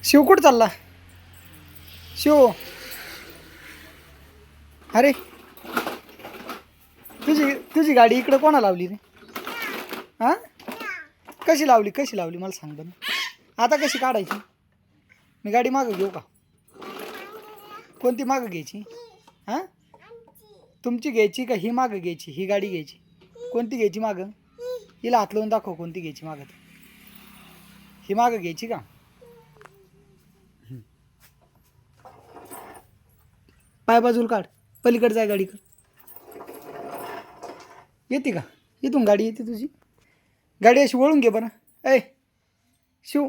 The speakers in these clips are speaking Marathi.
शिव कुठं चालला? शिव, अरे तुझी तुझी गाडी इकडं कोणा लावली रे? हां, कशी लावली मला सांग बरं. आता कशी काढायची? मी गाडी मागं घेऊ का? कोणती मागं घ्यायची? हां, तुमची घ्यायची का ही मागं घ्यायची? ही गाडी घ्यायची, कोणती घ्यायची मागं? हिला हात लावून दाखव कोणती घ्यायची मागं. ही मागं घ्यायची का? पाय बाजूला काढ, पलीकडे जाय गाडी कर. येते का? इथून गाडी येते तुझी? गाडी अशी वळून घे बरं. ऐ शिव,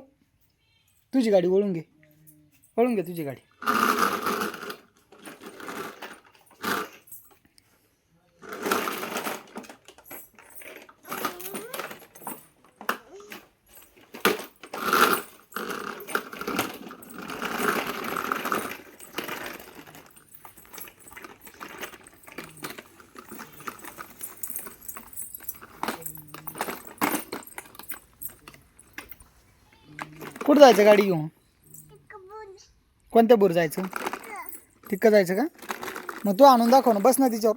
तुझी गाडी वळून घे तुझी गाडी. कुठं जायचं गाडी घेऊन? कोणत्या बोर जायचं? तिकडं जायचं का? मग तू आणून दाखव ना, बस ना तिच्यावर.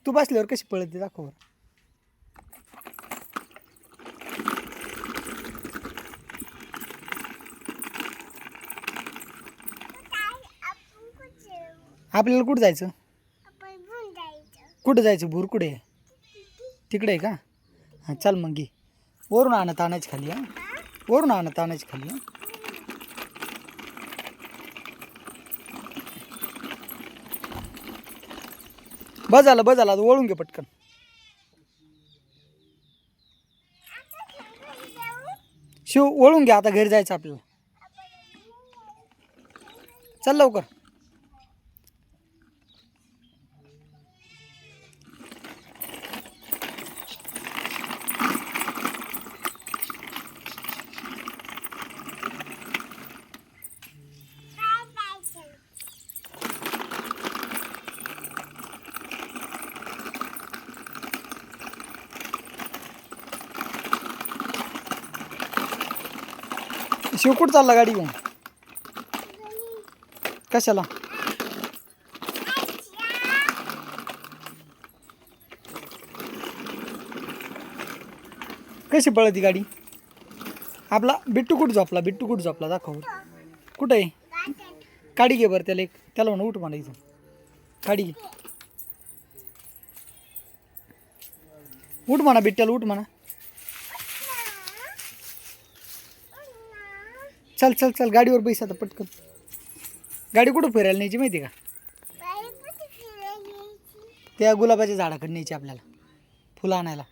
तू बसल्यावर कशी पळते दाखव. आपल्याला कुठं जायचं? कुठं जायचं? भूर कुठे आहे? तिकडे आहे का? हां चल मग घे. वरून आणत आणायची खाली. हां, वरून आणत आणायची खाली. हां, बस झालं आता वळून घे पटकन. शिव वळून घ्या, आता घरी जायचं आपल्याला. चल लवकर. शिव कुठं चालला गाडी घेऊन? कशाला? कशी पळती गाडी? आपला बिट्टू कुठं झोपला दाखव. कुठं आहे? काडी घे बरं त्याला त्याला म्हणा उठ म्हणा इथं. काडी घे, उठ म्हणा बिट्ट्याला, उठ म्हणा. चल गाडीवर बैस आता पटकन. गाडी कुठं फिरायला न्यायची माहिती का? त्या गुलाबाच्या झाडाकडे न्यायची आपल्याला, फुलं आणायला.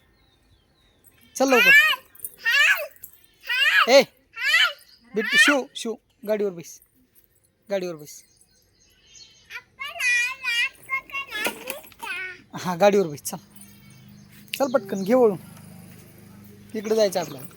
चल लवकर. ए बिट्टू, शिव गाडीवर बैस. हां गाडीवर बैस. चल पटकन घे वळून. इकडे जायचं आपल्याला.